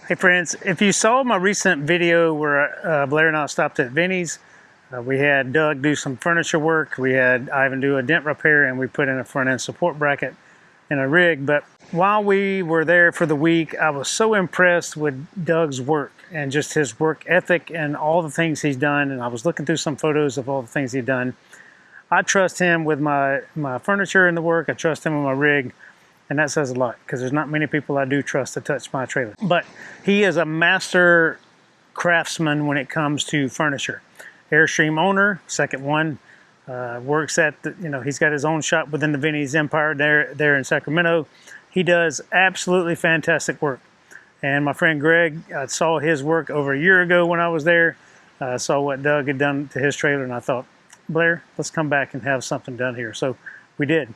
Hey friends, if you saw my recent video where Blair and I stopped at Vinnie's, we had Doug do some furniture work, we had Ivan do a dent repair, and we put in a front end support bracket and a rig. But while we were there for the week, I was so impressed with Doug's work and just his work ethic and all the things he's done. And I was looking through some photos of all the things he's done. I trust him with my furniture and the work. I trust him with my rig. And that says a lot because there's not many people I do trust to touch my trailer. But he is a master craftsman when it comes to furniture. Airstream owner, second one, works at, he's got his own shop within the Vinnie's empire there in Sacramento. He does absolutely fantastic work. And my friend Greg, I saw his work over a year ago when I was there. I saw what Doug had done to his trailer, and I thought, Blair, let's come back and have something done here. So we did.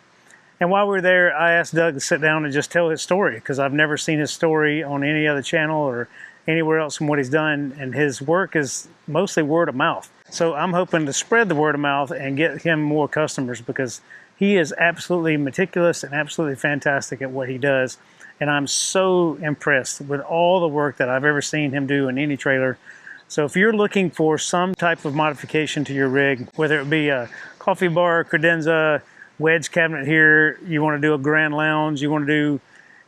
And while we were there, I asked Doug to sit down and just tell his story, because I've never seen his story on any other channel or anywhere else from what he's done. And his work is mostly word of mouth. So I'm hoping to spread the word of mouth and get him more customers, because he is absolutely meticulous and absolutely fantastic at what he does. And I'm so impressed with all the work that I've ever seen him do in any trailer. So if you're looking for some type of modification to your rig, whether it be a coffee bar, credenza, wedge cabinet here, you want to do a grand lounge, you want to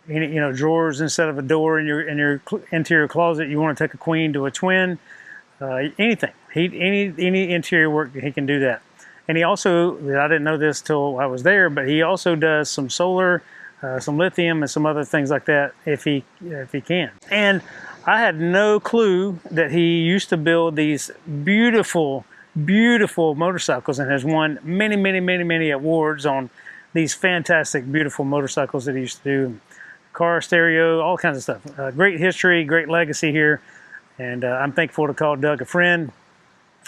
do any, drawers instead of a door in your interior closet, you want to take a queen to a twin, anything. Any interior work, he can do that. And he also, I didn't know this till I was there, but he also does some solar, some lithium, and some other things like that if he can. And I had no clue that he used to build these beautiful motorcycles and has won many awards on these fantastic, beautiful motorcycles that he used to do. Car, stereo, all kinds of stuff. Great history, great legacy here. And I'm thankful to call Doug a friend.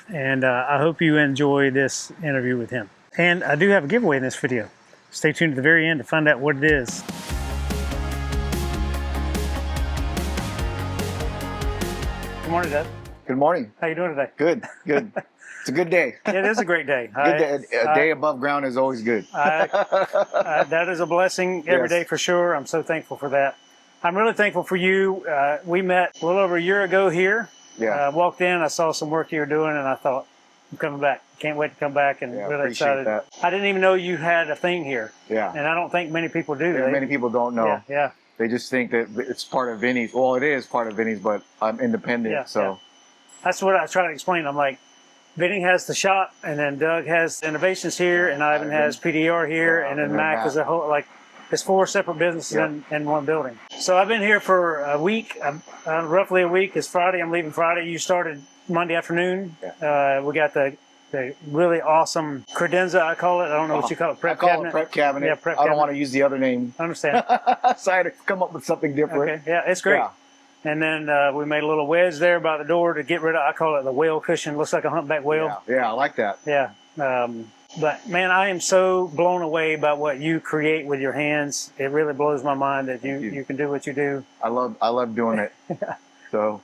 And I hope you enjoy this interview with him. And I do have a giveaway in this video. Stay tuned to the very end to find out what it is. Good morning, Doug. Good morning. How you doing today? Good. It's a good day. It is a great day. Good day. A day above ground is always good. That is a blessing every day for sure. I'm so thankful for that. I'm really thankful for you. We met a little over a year ago here. Yeah. Walked in, I saw some work you were doing, and I thought, I'm coming back. Can't wait to come back, and really excited. That. I didn't even know you had a thing here. Yeah. And I don't think many people do. Many people don't know. Yeah. They just think that it's part of Vinnie's. Well, it is part of Vinnie's, but I'm independent, so. That's what I try to explain. I'm like, Vinnie has the shop, and then Doug has Innovations here, and Ivan has PDR here, and then Mac is a whole, like, it's 4 separate businesses in one building. So I've been here for a week, roughly a week. It's Friday. I'm leaving Friday. You started Monday afternoon. Yeah. We got the really awesome credenza, I call it. I don't know what you call it. Prep cabinet. It prep cabinet. Yeah, prep I don't cabinet. want to use the other name. I understand. So I had to come up with something different. Okay. Yeah, it's great. Yeah. And then we made a little wedge there by the door to get rid of, I call it the whale cushion. Looks like a humpback whale. Yeah, I like that. Yeah. But man, I am so blown away by what you create with your hands. It really blows my mind that you can do what you do. I love doing it. So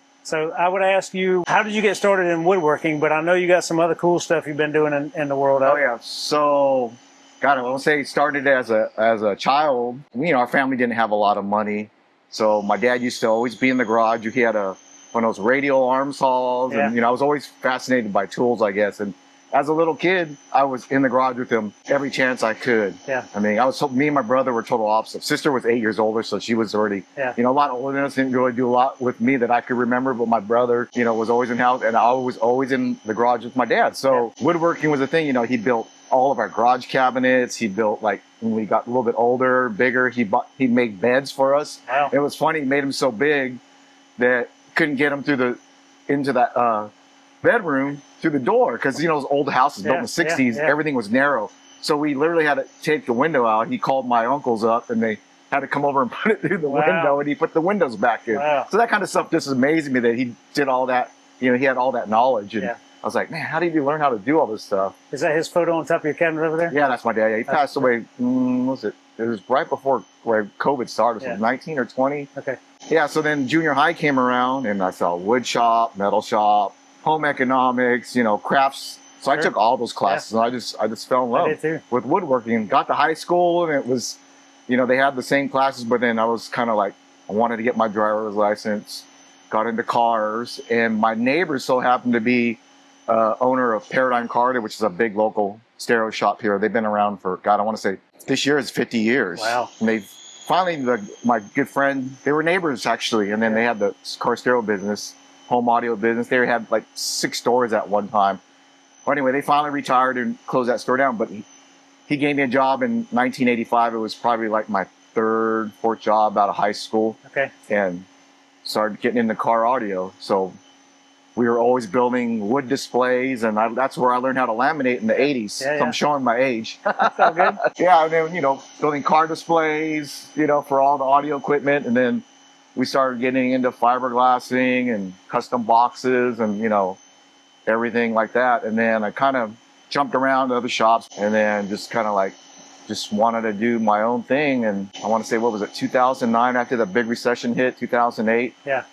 I would ask you, how did you get started in woodworking? But I know you got some other cool stuff you've been doing in the world. Oh yeah. So, God, I won't say it started as a child. Our family didn't have a lot of money, so my dad used to always be in the garage. He had one of those radial arm saws, and I was always fascinated by tools, I guess. And as a little kid, I was in the garage with him every chance I could. Yeah. I mean, me and my brother were total opposites. Sister was 8 years older, so she was already, a lot older than us. Didn't really do a lot with me that I could remember. But my brother, was always in the house, and I was always in the garage with my dad. So woodworking was a thing. He built all of our garage cabinets. He built, like, when we got a little bit older, bigger, he made beds for us. Wow. It was funny. He made them so big that couldn't get them into that bedroom through the door, because those old houses built in the 60s, everything was narrow. So we literally had to take the window out. He called my uncles up, and they had to come over and put it through the window, and he put the windows back in. Wow. So that kind of stuff just amazed me that he did all that. He had all that knowledge, and I was like, man, how did you learn how to do all this stuff? Is that his photo on top of your cabinet over there? Yeah, that's my dad. He passed away. It was right before where COVID started, so 19 or 20. Okay. Yeah. So then junior high came around, and I saw wood shop, metal shop, home economics, crafts. So I took all those classes, and I just fell in love with woodworking. Got to high school, and it was, they had the same classes, but then I was kind of like, I wanted to get my driver's license. got into cars, and my neighbor so happened to be owner of Paradigm Car, which is a big local stereo shop here. They've been around for, God, I want to say this year is 50 years. Wow. And they've finally, my good friend, they were neighbors actually, and then they had the car stereo business, home audio business. They had like 6 stores at one time. Well, anyway, they finally retired and closed that store down, but he gave me a job in 1985. It was probably like my 3rd, 4th job out of high school. Okay. And started getting into car audio. So we were always building wood displays, and that's where I learned how to laminate in the 80s. Yeah, so I'm showing my age. That's all good. Yeah, and then, building car displays, for all the audio equipment. And then we started getting into fiberglassing and custom boxes and, everything like that. And then I kind of jumped around to other shops, and then just kind of just wanted to do my own thing. And I want to say, what was it, 2009, after the big recession hit, 2008? Yeah.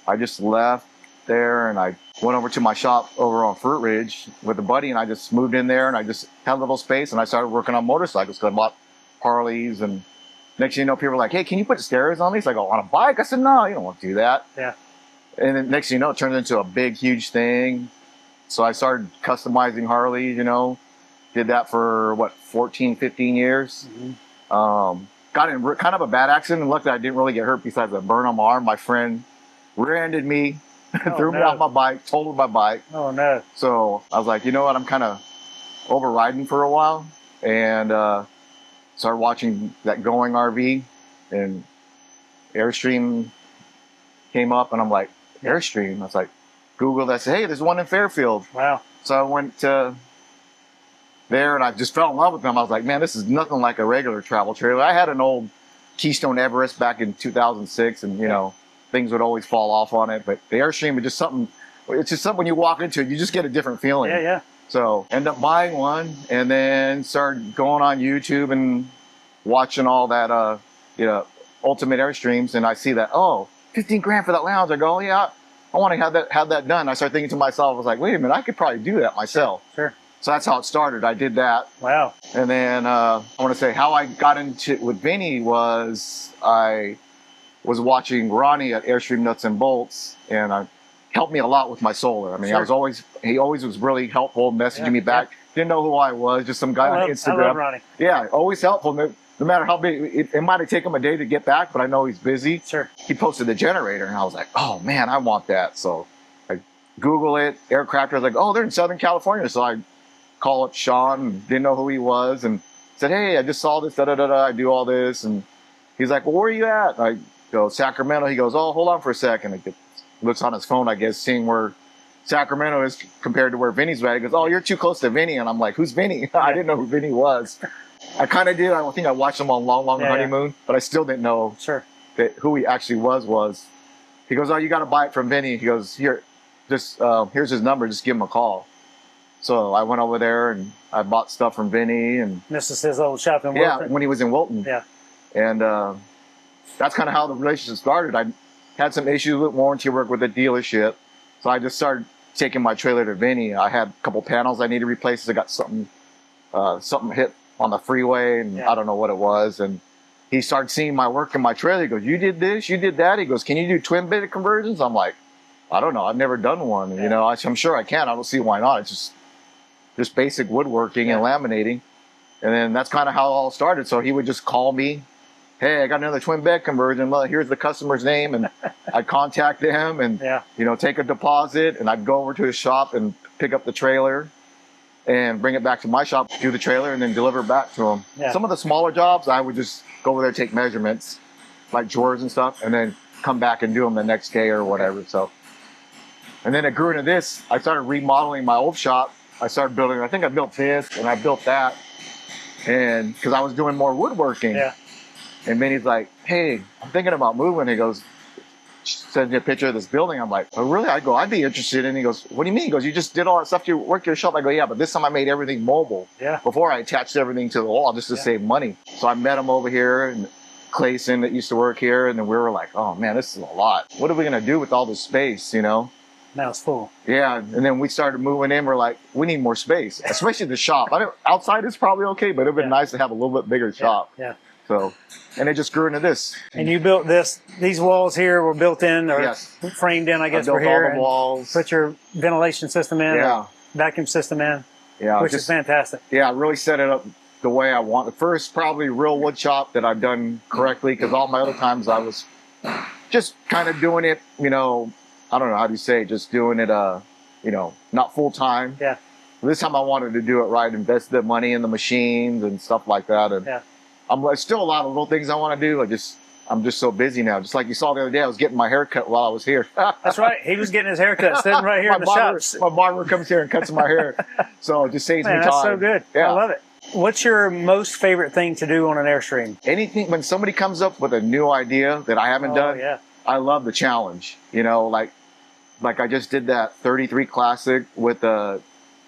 I just left there, and I went over to my shop over on Fruit Ridge with a buddy, and I just moved in there, and I just had a little space, and I started working on motorcycles because I bought Harleys. And next thing you know, people were like, hey, can you put stereos on these? I go, on a bike? I said, no, you don't want to do that. Yeah. And then next thing you know, it turned into a big, huge thing. So I started customizing Harleys, did that for 14, 15 years. Mm-hmm. Got in kind of a bad accident, and luckily I didn't really get hurt besides a burn on my arm. My friend rear-ended me, threw me off my bike, totaled my bike. Oh, no. So I was like, you know what, I'm kind of overriding for a while, and started watching that Going RV, and Airstream came up, and I'm like, Airstream? I was like, Googled, I said, hey, there's one in Fairfield. Wow. So I went to there, and I just fell in love with them. I was like, man, this is nothing like a regular travel trailer. I had an old Keystone Everest back in 2006, and, things would always fall off on it. But the Airstream is just something, it's just something when you walk into it, you just get a different feeling. Yeah. So ended up buying one, and then started going on YouTube and watching all that, Ultimate Airstreams. And I see that, 15 grand for that lounge. I go, yeah, I want to have that done. I started thinking to myself, I was like, wait a minute, I could probably do that myself. Sure. So that's how it started. I did that. Wow. And then I want to say how I got into it with Vinnie was I was watching Ronnie at Airstream Nuts and Bolts, and helped me a lot with my solar. I mean, Sure. he always was really helpful, messaging me back. Didn't know who I was, just some guy on Instagram. I love Ronnie. Yeah, always helpful. No matter how big, it might have taken him a day to get back, but I know he's busy. Sure. He posted the generator, and I was like, oh man, I want that. So I Google it, Aircraft. I was like, oh, they're in Southern California. So I call up Sean, didn't know who he was, and said, hey, I just saw this, I do all this. And he's like, well, where are you at? I go, Sacramento. He goes, oh, hold on for a second. He looks on his phone, I guess, seeing where Sacramento is compared to where Vinnie's at. He goes, oh, you're too close to Vinnie. And I'm like, who's Vinnie? I didn't know who Vinnie was. I kind of did. I think I watched him on Long Honeymoon, but I still didn't know that who he actually was. He goes, oh, you got to buy it from Vinnie. He goes, here, just here's his number. Just give him a call. So I went over there, and I bought stuff from Vinnie. And this is his old shop in Wilton. Yeah, when he was in Wilton. Yeah. And that's kind of how the relationship started. I had some issues with warranty work with the dealership, so I just started taking my trailer to Vinnie. I had a couple panels I needed replaced. I got something hit on the freeway, and I don't know what it was. And he started seeing my work in my trailer. He goes, you did this, you did that. He goes, can you do twin bed conversions? I'm like, I don't know. I've never done one. Yeah. I'm sure I can. I don't see why not. It's just basic woodworking and laminating. And then that's kind of how it all started. So he would just call me, hey, I got another twin bed conversion. Well, here's the customer's name. And I'd contact them and, take a deposit. And I'd go over to his shop and pick up the trailer and bring it back to my shop, do the trailer, and then deliver it back to him. Yeah. Some of the smaller jobs, I would just go over there, take measurements, like drawers and stuff, and then come back and do them the next day or whatever. So, and then it grew into this. I started remodeling my old shop. I started building, I think I built this and I built that. And because I was doing more woodworking. Yeah. And then he's like, hey, I'm thinking about moving. He goes, sends me a picture of this building. I'm like, oh, really? I go, I'd be interested. And he goes, what do you mean? He goes, you just did all that stuff to work your shop? I go, yeah, but this time I made everything mobile. Yeah. Before I attached everything to the wall just to save money. So I met him over here, and Clayson that used to work here. And then we were like, oh man, this is a lot. What are we going to do with all this space, Now it's full. Yeah. And then we started moving in. We're like, we need more space, especially the shop. Outside is probably okay, but it would have been nice to have a little bit bigger shop. Yeah. So, and it just grew into this. And you built this, these walls here were built in or Yes. framed in, I guess, I built for here. all the walls. Put your ventilation system in, Yeah. or vacuum system in, Yeah, which is fantastic. Yeah, I really set it up the way I want. The first probably real wood shop that I've done correctly, because all my other times I was just kind of doing it, you know, I don't know how do you say it, just doing it, you know, not full time. Yeah. This time I wanted to do it right, invest the money in the machines and stuff like that. And Yeah. there's still a lot of little things I want to do. I'm just so busy now. Just like you saw the other day, I was getting my hair cut while I was here. That's right. He was getting his hair cut, sitting right here in the shop. My barber comes here and cuts my hair. So it just saves me time. That's so good. Yeah. I love it. What's your most favorite thing to do on an Airstream? Anything, when somebody comes up with a new idea that I haven't done, Yeah. I love the challenge. You know, like I just did that 33 Classic with the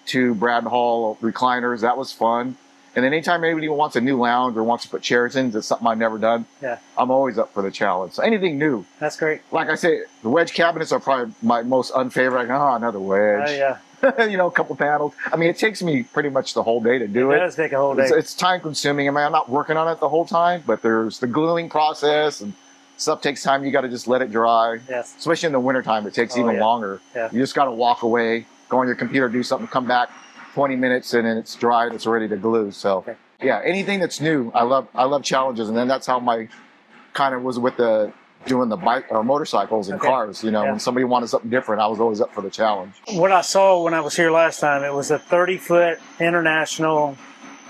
2 Brad Hall recliners. That was fun. And then anytime anybody wants a new lounge or wants to put chairs in, it's something I've never done. Yeah. I'm always up for the challenge. So anything new. That's great. Like I say, the wedge cabinets are probably my most unfavorite. Another wedge. Yeah. You know, a couple panels. I mean, it takes me pretty much the whole day to do it. It does take a whole day. It's time consuming. I mean, I'm not working on it the whole time, but there's the gluing process and stuff takes time. You got to just let it dry. Yes. Especially in the wintertime, it takes even longer. Yeah. You just got to walk away, go on your computer, do something, come back 20 minutes, and then it's dry and it's ready to glue. So, yeah, anything that's new, I love challenges. And then that's how my kind of was with doing the bike or motorcycles and cars. You know, when somebody wanted something different, I was always up for the challenge. What I saw when I was here last time, it was a 30-foot international,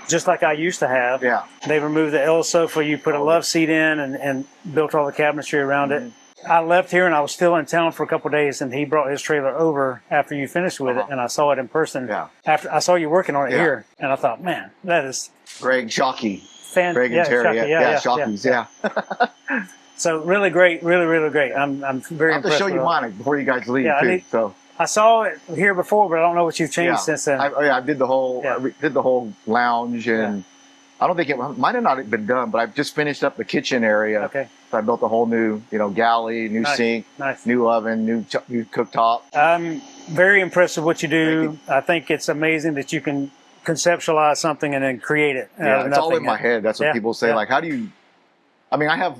just like I used to have. Yeah. They removed the L sofa. You put a love seat in and built all the cabinetry around it. I left here and I was still in town for a couple of days, and he brought his trailer over after you finished with it, and I saw it in person. Yeah. After I saw you working on it here, and I thought, man, that is Greg Shockey. fantastic. Greg and Terry. Shockey's. Yeah. So really great, really great. I'm very impressed. I have to show you mine before you guys leave too. I saw it here before, but I don't know what you've changed since then. I did the whole lounge, and I don't think it might have not been done, but I've just finished up the kitchen area. Okay. So I built a whole new, galley, new sink, new oven, new cooktop. I'm very impressed with what you do. I think it's amazing that you can conceptualize something and then create it. Yeah, it's all in my head. That's what people say. Like, how do you? I mean, I have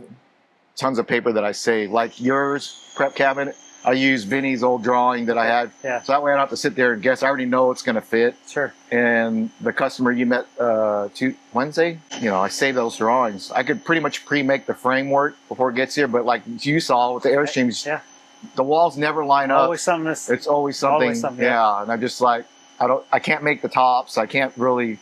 tons of paper that I save, like yours, prep cabinet. I use Vinnie's old drawing that I had. Yeah. So that way I don't have to sit there and guess. I already know it's going to fit. Sure. And the customer you met Wednesday, I save those drawings. I could pretty much pre-make the framework before it gets here, but like you saw with the Airstreams, the walls never line up. Always something. It's always something. And I'm just like, I can't make the tops. I can't really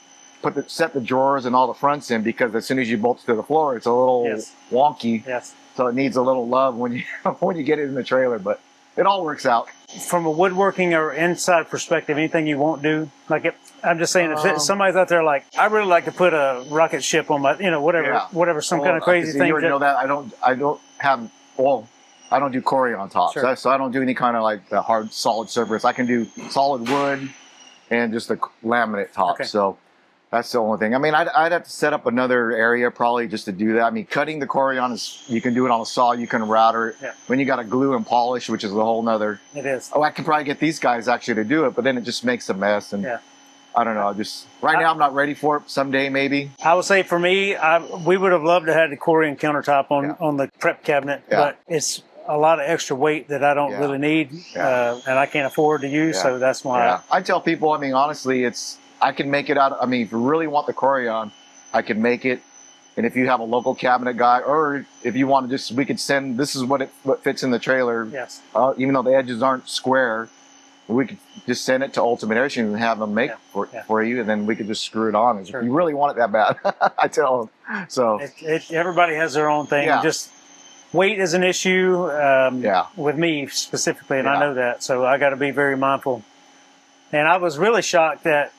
set the drawers and all the fronts in, because as soon as you bolt it to the floor, it's a little wonky. Yes. So it needs a little love when you get it in the trailer, but it all works out. From a woodworking or inside perspective, anything you won't do? Like, I'm just saying, if somebody's out there like, I really like to put a rocket ship on my, whatever, some kind of crazy thing. You already know that. I don't do Corian tops. Sure. So I don't do any kind of like the hard, solid surface. I can do solid wood and just a laminate top. Okay. So that's the only thing. I mean, I'd have to set up another area probably just to do that. I mean, cutting the Corian you can do it on a saw, you can router it. Yeah. When you got to glue and polish, which is a whole nother. It is. I could probably get these guys actually to do it, but then it just makes a mess. And I don't know. Now I'm not ready for it. Someday maybe. I would say for me, we would have loved to have the Corian countertop on the prep cabinet, but it's a lot of extra weight that I don't really need, and I can't afford to use. So that's why. I tell people. I mean, honestly, I can make it out. I mean, if you really want the Corian, I can make it. And if you have a local cabinet guy, or if you want to we could send, this is what fits in the trailer. Yes. Even though the edges aren't square, we could just send it to Ultimate Airstream and have them make for you, and then we could just screw it on. Sure. If you really want it that bad, I tell them. So everybody has their own thing. Just weight is an issue with me specifically, and I know that. So I got to be very mindful. And I was really shocked that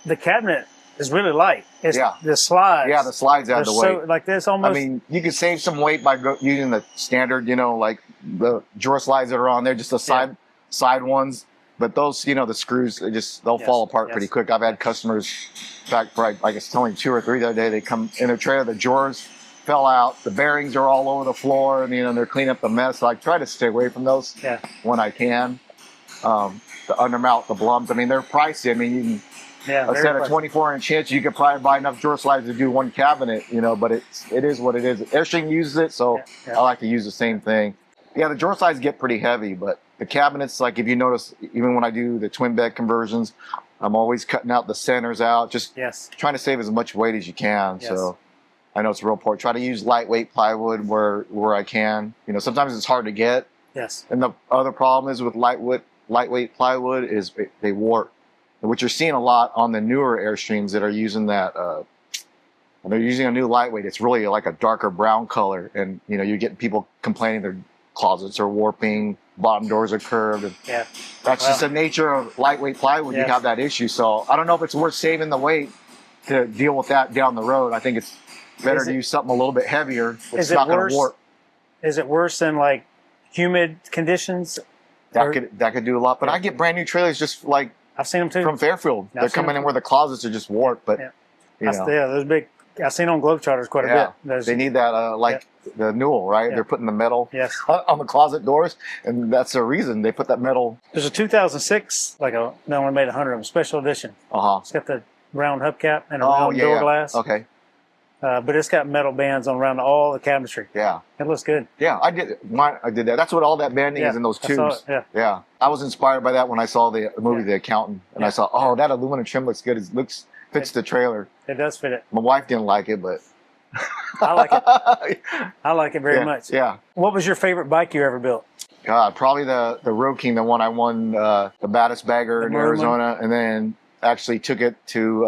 the cabinet is really light. It's the slides. Yeah, the slides add the weight. Like this almost. I mean, you can save some weight by using the standard, like the drawer slides that are on there, just the side ones. But those, the screws, they'll fall apart pretty quick. I've had customers, in fact, I guess only 2 or 3 the other day, they come in their trailer, the drawers fell out, the bearings are all over the floor, and they're cleaning up the mess. So I try to stay away from those when I can. The undermount, the blums, I mean, they're pricey. I mean, Yeah, a very set of flexible. 24-inch hinge, you could probably buy enough drawer slides to do one cabinet, you know, but it is what it is. Airstream uses it, so Yeah. I like to use the same thing. Yeah, the drawer slides get pretty heavy, but the cabinets, like if you notice, even when I do the twin bed conversions, I'm always cutting out the centers out, just trying to save as much weight as you can. Yes. So I know it's real important. Try to use lightweight plywood where I can. You know, sometimes it's hard to get. Yes. And the other problem is with lightweight plywood is they warp. And what you're seeing a lot on the newer Airstreams that are using that, they're using a new lightweight. It's really like a darker brown color, and you know you're getting people complaining their closets are warping, bottom doors are curved. And that's just the nature of lightweight plywood. You have that issue. So I don't know if it's worth saving the weight to deal with that down the road. I think it's better to use something a little bit heavier. It's not going to warp. Is it worse than like humid conditions? That could do a lot. But I get brand new trailers just like I've seen them too from Fairfield. They're coming in where the closets are just warped. But you know, those big. I've seen on Globetrotters quite a bit. They need that the newel, right? They're putting the metal on the closet doors, and that's the reason they put that metal. There's a 2006, they only made 100 of them, special edition. It's got the round hubcap and a round door glass. Okay. But it's got metal bands on around all the cabinetry. Yeah. It looks good. Yeah, I did that. That's what all that banding is in those tubes. Yeah. I was inspired by that when I saw the movie The Accountant, and I saw, that aluminum trim looks good. Fits the trailer. It does fit it. My wife didn't like it, but I like it. I like it very much. Yeah. What was your favorite bike you ever built? God, probably the Road King, the one I won the Baddest Bagger in Arizona, and then actually took it to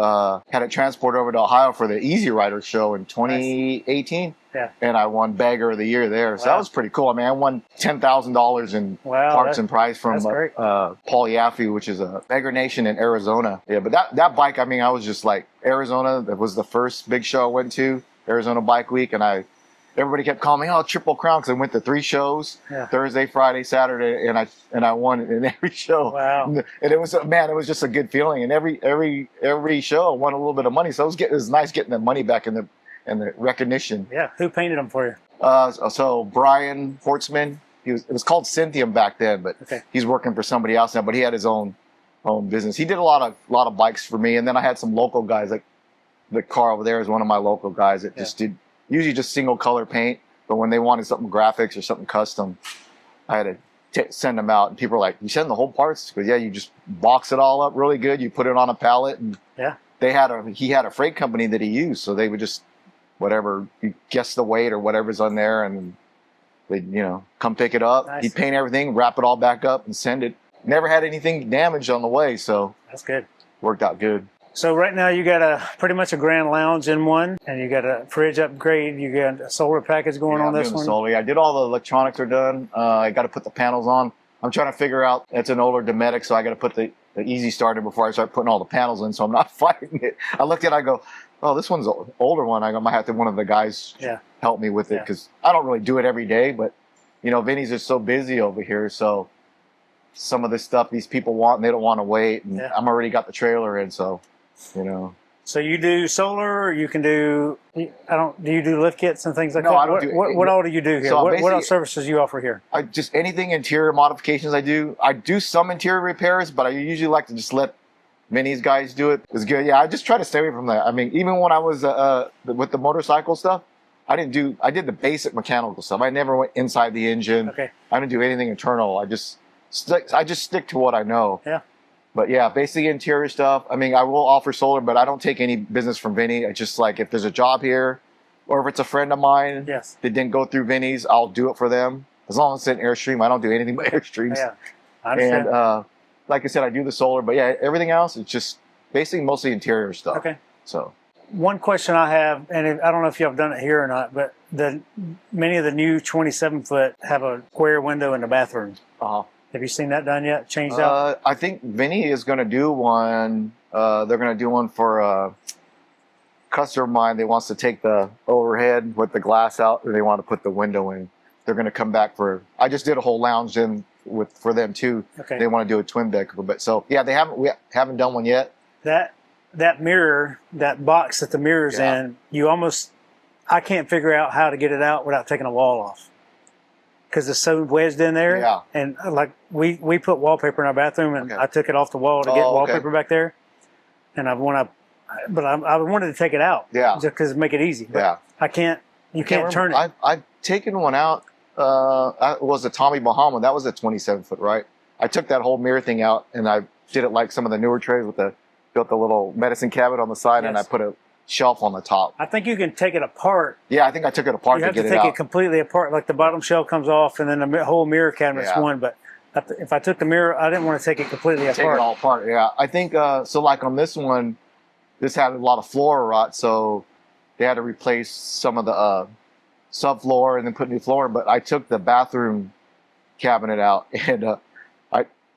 had it transported over to Ohio for the Easy Rider show in 2018. Yeah. And I won Bagger of the Year there. So that was pretty cool. I mean, I won $10,000 in parts and prize from Paul Yaffe, which is a Bagger Nation in Arizona. Yeah, but that bike, I mean, I was just like, Arizona, that was the first big show I went to, Arizona Bike Week, and everybody kept calling me, Triple Crown, because I went to 3 shows, Thursday, Friday, Saturday, and I won in every show. Wow. And it was, it was just a good feeling. And every show I won a little bit of money. So it was nice getting the money back in the recognition. Yeah. Who painted them for you? So Brian Hortzman, it was called Cynthium back then, but he's working for somebody else now, but he had his own business. He did a lot of bikes for me. And then I had some local guys, like the car over there is one of my local guys that just did usually just single color paint, but when they wanted something graphics or something custom, I had to send them out. And people were like, "You send the whole parts?" Because you just box it all up really good. You put it on a pallet, and he had a freight company that he used, so they would just you guess the weight or whatever's on there, and they'd come pick it up. Nice. He'd paint everything, wrap it all back up, and send it. Never had anything damaged on the way, so that's good. Worked out good. So right now you got pretty much a grand lounge in one, and you got a fridge upgrade. You got a solar package going on this one. Solar. I did all the electronics are done. I got to put the panels on. I'm trying to figure out. It's an older Dometic, so I got to put the easy starter before I start putting all the panels in. So I'm not fighting it. I looked at it, I go, "Oh, this one's an older one. I might have to one of the guys help me with it because I don't really do it every day. But Vinnie's just so busy over here, so some of this stuff these people want, and they don't want to wait. And I'm already got the trailer in, so." So you do solar, or you can do, do you do lift kits and things like that? No, I don't do. What all do you do here? So what else services do you offer here? Just anything interior modifications I do. I do some interior repairs, but I usually like to just let Vinnie's guys do it. It's good. Yeah, I just try to stay away from that. I mean, even when I was with the motorcycle stuff, I did the basic mechanical stuff. I never went inside the engine. Okay. I didn't do anything internal. I just stick to what I know. Yeah. But yeah, basically interior stuff. I mean, I will offer solar, but I don't take any business from Vinnie. I just like if there's a job here, or if it's a friend of mine that didn't go through Vinnie's, I'll do it for them. As long as it's an Airstream, I don't do anything but Airstreams. Yeah, I understand. And like I said, I do the solar, but yeah, everything else it's just basically mostly interior stuff. Okay. So one question I have, and I don't know if y'all have done it here or not, but many of the new 27-foot have a square window in the bathroom. Have you seen that done yet? Changed out? I think Vinnie is going to do one. They're going to do one for a customer of mine. They wants to take the overhead with the glass out, and they want to put the window in. They're going to come back for. I just did a whole lounge in for them too. Okay. They want to do a twin deck, but so yeah, we haven't done one yet. That mirror, that box that the mirror's in, I can't figure out how to get it out without taking a wall off. Because it's so wedged in there. Yeah. And like we put wallpaper in our bathroom, and I took it off the wall to get wallpaper back there. and I wanted to take it out. Yeah. Just because make it easy. But Yeah. I can't. You can't turn it. I've taken one out. It was a Tommy Bahama. That was a 27-foot, right? I took that whole mirror thing out, and I did it like some of the newer trays with built the little medicine cabinet on the side, and I put a shelf on the top. I think you can take it apart. Yeah, I think I took it apart to get it out. You have to take it completely apart. Like the bottom shelf comes off, and then the whole mirror cabinet's one. But if I took the mirror, I didn't want to take it completely apart. Take it all apart, yeah. I think, so like on this one, this had a lot of floor rot, so they had to replace some of the subfloor and then put new floor in. But I took the bathroom cabinet out, and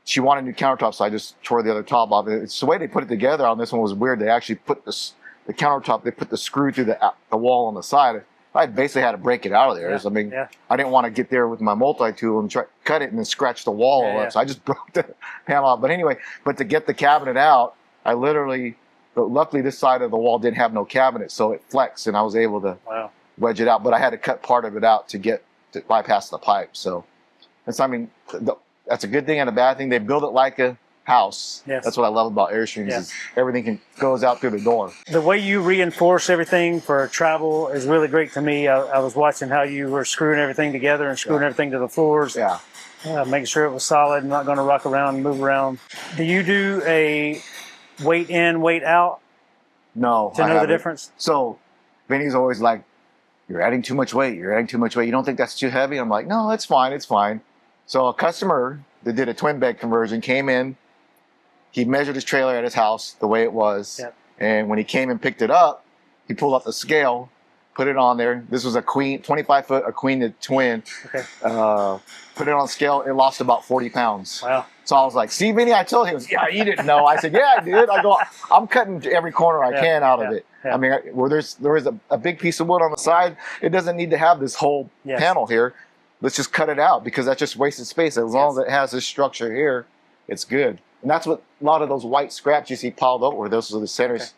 she wanted new countertops, so I just tore the other top off. It's the way they put it together on this one was weird. They actually put the countertop, they put the screw through the wall on the side. I basically had to break it out of there. I didn't want to get there with my multi-tool and cut it and then scratch the wall up. So I just broke the panel out. But anyway, to get the cabinet out, I literally, but luckily this side of the wall didn't have no cabinet, so it flexed and I was able to wedge it out. But I had to cut part of it out to bypass the pipe. So that's a good thing and a bad thing. They build it like a house. That's what I love about Airstreams is everything goes out through the door. The way you reinforce everything for travel is really great to me. I was watching how you were screwing everything together and screwing everything to the floors. Making sure it was solid, not going to rock around and move around. Do you do a weight in, weight out? No. To know the difference? So Vinnie's always like, you're adding too much weight. You're adding too much weight. You don't think that's too heavy? I'm like, no, it's fine. It's fine. So a customer that did a twin bed conversion came in. He measured his trailer at his house the way it was. And when he came and picked it up, he pulled up the scale, put it on there. This was a queen, 25-foot, a queen to twin. Put it on scale. It lost about 40 pounds. Wow. So I was like, see, Vinnie, I told him. He was, yeah, you didn't know. I said, yeah, I did. I go, I'm cutting every corner I can out of it. I mean, where there is a big piece of wood on the side, it doesn't need to have this whole panel here. Let's just cut it out because that's just wasted space. As long as it has this structure here, it's good. And that's what a lot of those white scraps you see piled up were. Those are the centers.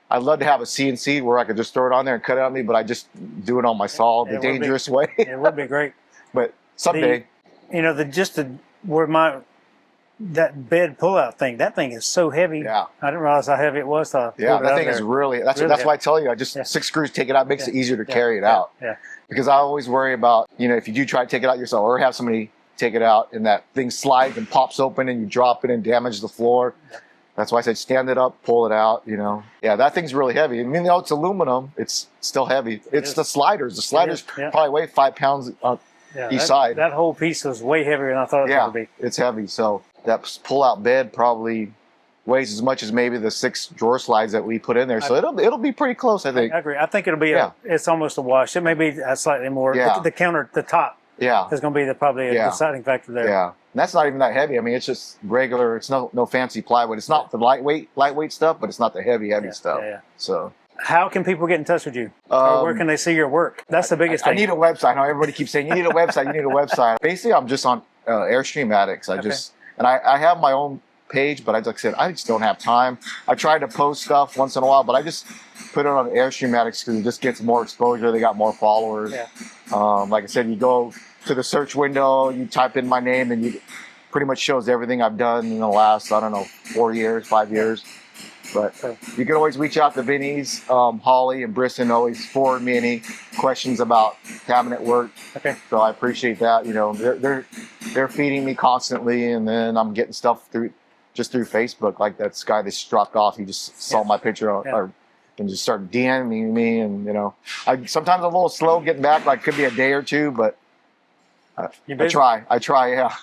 I'd love to have a CNC where I could just throw it on there and cut it on me, but I just do it on my saw the dangerous way. It would be great. But someday. That bed pull-out thing, that thing is so heavy. I didn't realize how heavy it was. That thing is really, that's why I tell you, I just 6 screws, take it out, makes it easier to carry it out. Because I always worry about, if you do try to take it out yourself or have somebody take it out and that thing slides and pops open and you drop it and damage the floor. That's why I said stand it up, pull it out, Yeah, that thing's really heavy. I mean, it's aluminum, it's still heavy. It's the sliders. The sliders probably weigh 5 pounds each side. That whole piece was way heavier than I thought it was going to be. It's heavy. So that pull-out bed probably weighs as much as maybe the 6 drawer slides that we put in there. So it'll be pretty close, I think. I agree. I think it'll be it's almost a wash. It may be slightly more. The top is going to be probably a deciding factor there. Yeah. And that's not even that heavy. I mean, it's just regular. It's no fancy plywood. It's not the lightweight stuff, but it's not the heavy stuff. So. How can people get in touch with you? Or where can they see your work? That's the biggest thing. I need a website. I know everybody keeps saying, you need a website, you need a website. Basically, I'm just on Airstream Addicts. I have my own page, but like I said, I just don't have time. I try to post stuff once in a while, but I just put it on Airstream Addicts because it just gets more exposure. They got more followers. Like I said, you go to the search window, you type in my name, and you pretty much shows everything I've done in the last, 4 years, 5 years. But you can always reach out to Vinnie's. Holly and Brisson always forward me any questions about cabinet work. So I appreciate that. They're feeding me constantly, and then I'm getting stuff through Facebook. Like that guy that struck off, he just saw my picture and just started DMing me. And I sometimes I'm a little slow getting back. Like could be a day or two, but. I try, yeah.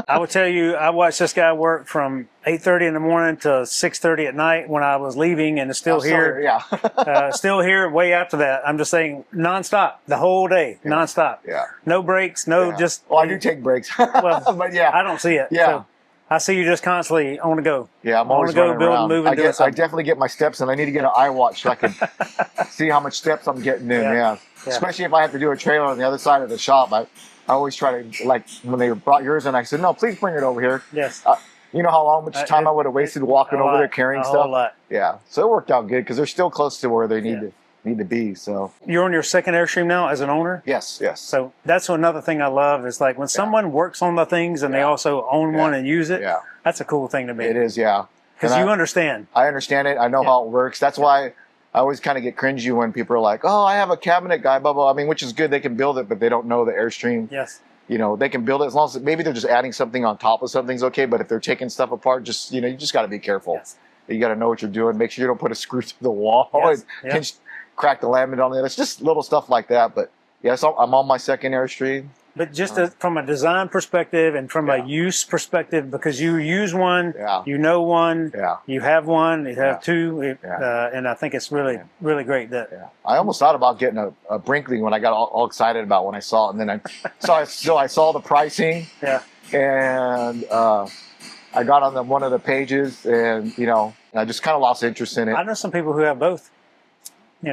I will tell you, I watched this guy work from 8:30 in the morning to 6:30 at night when I was leaving, and it's still here. Still here way after that. I'm just saying, nonstop, the whole day, nonstop. No breaks, just. Well, I do take breaks, but I don't see it. So I see you just constantly on the go. I'm always running around. Moving. I definitely get my steps in. I need to get an iWatch so I can see how much steps I'm getting in. Especially if I have to do a trailer on the other side of the shop. I always try to, like, when they brought yours in, I said, no, please bring it over here. You know how much time I would have wasted walking over there carrying stuff? A whole lot. So it worked out good because they're still close to where they need to be. So you're on your second Airstream now as an owner? Yes. So that's another thing I love is like when someone works on the things and they also own one and use it, that's a cool thing to me. It is, Because you understand. I understand it. I know how it works. That's why I always kind of get cringy when people are like, "Oh, I have a cabinet guy, blah blah." I mean, which is good. They can build it, but they don't know the Airstream. Yes. You know, they can build it as long as maybe they're just adding something on top of something's okay. But if they're taking stuff apart, just you just got to be careful. Yes. You got to know what you're doing. Make sure you don't put a screw through the wall and crack the laminate on there. It's just little stuff like that. But yeah, so I'm on my second Airstream. But just from a design perspective and from a use perspective, because you use one, you know one, you have one, you have two, and I think it's really, really great. I almost thought about getting a Brinkley when I got all excited about when I saw it, and then I saw the pricing, and I got on one of the pages, and I just kind of lost interest in it. I know some people who have both, and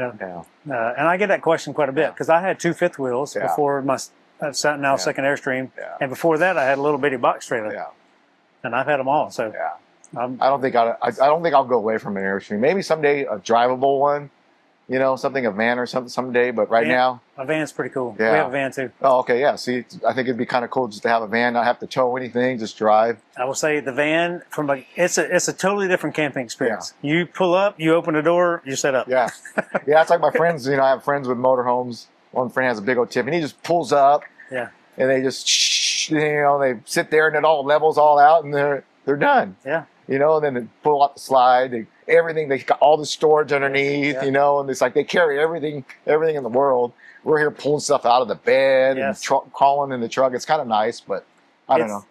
I get that question quite a bit because I had two fifth wheels before my second Airstream, and before that I had a little bitty box trailer, and I've had them all. So I don't think I'll go away from an Airstream. Maybe someday a drivable one, something, a van or something someday. But right now, a van's pretty cool. Yeah. We have a van too. Oh, okay, yeah. See, I think it'd be kind of cool just to have a van, not have to tow anything, just drive. I will say the van it's a totally different camping experience. You pull up, you open the door, you set up. Yeah, it's like my friends. I have friends with motorhomes. One friend has a big old tip, and he just pulls up. Yeah. And they just, they sit there, and it all levels all out, and they're done. Yeah. And then they pull out the slide, everything. They got all the storage underneath. And it's like they carry everything in the world. We're here pulling stuff out of the bed and crawling in the truck. It's kind of nice, but I don't know.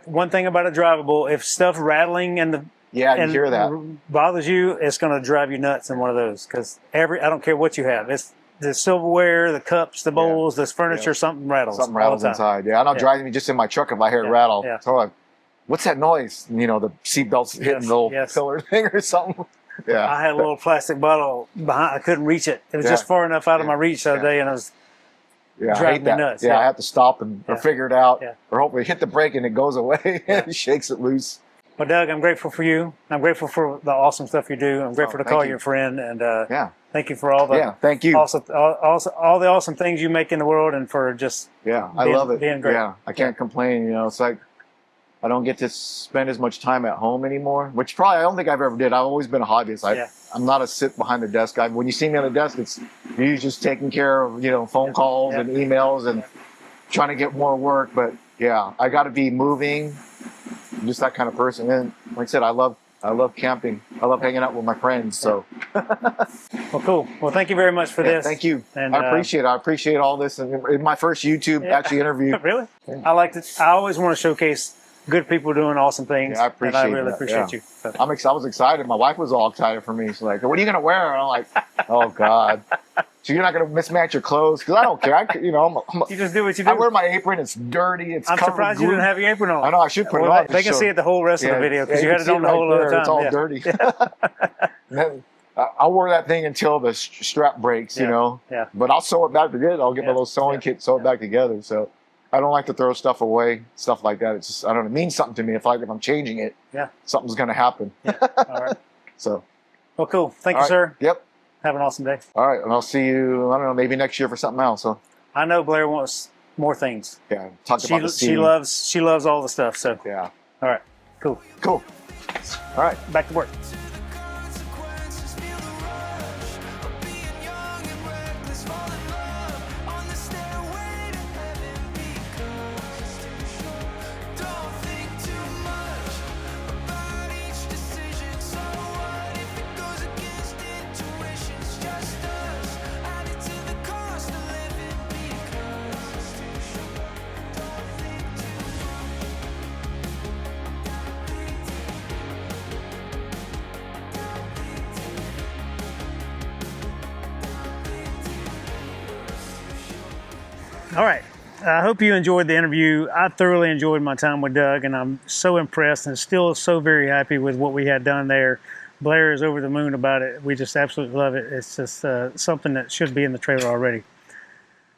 One thing about a drivable, if stuff rattling and you hear that bothers you, it's going to drive you nuts in one of those because I don't care what you have. It's the silverware, the cups, the bowls, this furniture, something rattles. Something rattles inside. Yeah, I don't drive me just in my truck if I hear it rattle. Yeah. So I'm like, what's that noise? The seatbelt's hitting the little pillar thing or something. Yeah. I had a little plastic bottle behind. I couldn't reach it. It was just far enough out of my reach the other day, and I was driving me nuts. Yeah, I have to stop or figure it out, or hopefully hit the brake and it goes away and it shakes it loose. Well, Doug, I'm grateful for you. I'm grateful for the awesome stuff you do. I'm grateful to call you a friend, and thank you for all the thank you. Also, all the awesome things you make in the world, and for just I love it. Being great. Yeah, I can't complain. It's like I don't get to spend as much time at home anymore, which probably I don't think I've ever did. I've always been a hobbyist. I'm not a sit behind the desk guy. When you see me on the desk, it's usually just taking care of phone calls and emails and trying to get more work. But I got to be moving. I'm just that kind of person. And like I said, I love camping. I love hanging out with my friends. So, well, cool. Well, thank you very much for this. Thank you. And I appreciate it. I appreciate all this. And in my first YouTube actually interview. Really? I like it. I always want to showcase good people doing awesome things. I appreciate it. And I really appreciate you. So. I was excited. My wife was all excited for me. She's like, "What are you gonna wear?" And I'm like, "Oh God." So you're not going to mismatch your clothes? Because I don't care. You just do what you do. I wear my apron. It's dirty. I'm surprised you didn't have your apron on. I know. I should put it on. They can see it the whole rest of the video because you had it on the whole other time. It's all dirty. Then, I'll wear that thing until the strap breaks, Yeah. But I'll sew it back together. I'll get my little sewing kit, sew it back together. So I don't like to throw stuff away, stuff like that. It's just, I don't know, it means something to me. If I'm changing it, something's going to happen. All right. So. Well, cool. Thank you, sir. Yep. Have an awesome day. All right, and I'll see you, I don't know, maybe next year for something else. So. I know Blair wants more things. Yeah, talk about the scene. She loves all the stuff, so. Yeah. All right, cool. Cool. All right. Back to work. All right. I hope you enjoyed the interview. I thoroughly enjoyed my time with Doug, and I'm so impressed and still so very happy with what we had done there. Blair is over the moon about it. We just absolutely love it. It's just something that should be in the trailer already.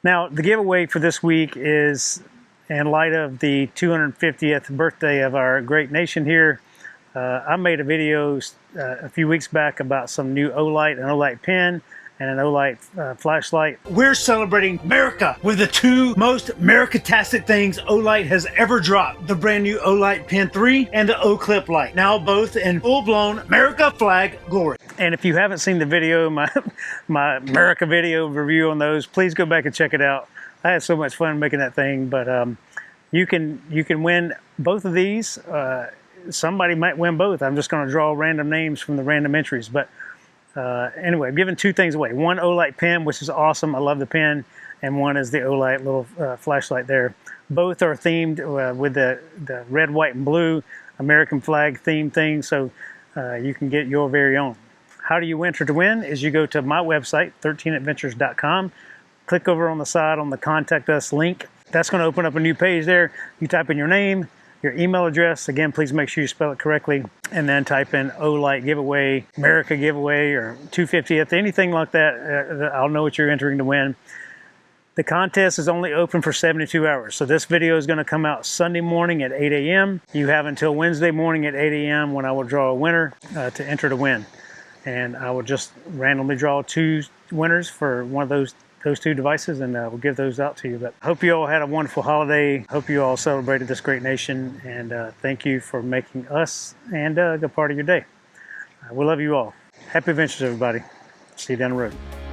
Now, the giveaway for this week is in light of the 250th birthday of our great nation here. I made a video a few weeks back about some new Olight and Olight pen, and an Olight flashlight. We're celebrating America with the two most America-tastic things Olight has ever dropped. The brand new Olight Pen 3 and the O-Clip light. Now both in full-blown America flag glory. And if you haven't seen the video, my America video review on those, please go back and check it out. I had so much fun making that thing, but you can win both of these. Somebody might win both. I'm just going to draw random names from the random entries, but anyway, I'm giving two things away. One Olight pen, which is awesome. I love the pen. And one is the Olight little flashlight there. Both are themed with the red, white, and blue American flag theme thing, so you can get your very own. How do you enter to win? Is you go to my website, 13adventures.com, click over on the side on the Contact Us link. That's going to open up a new page there. You type in your name, your email address. Again, please make sure you spell it correctly. And then type in Olight giveaway, America giveaway, or 250th, anything like that. I'll know what you're entering to win. The contest is only open for 72 hours. So this video is going to come out Sunday morning at 8 a.m. You have until Wednesday morning at 8 a.m. when I will draw a winner to enter to win. And I will just randomly draw two winners for one of those two devices, and we'll give those out to you. But hope you all had a wonderful holiday. Hope you all celebrated this great nation, and thank you for making us and a part of your day. We love you all. Happy adventures, everybody. See you down the road.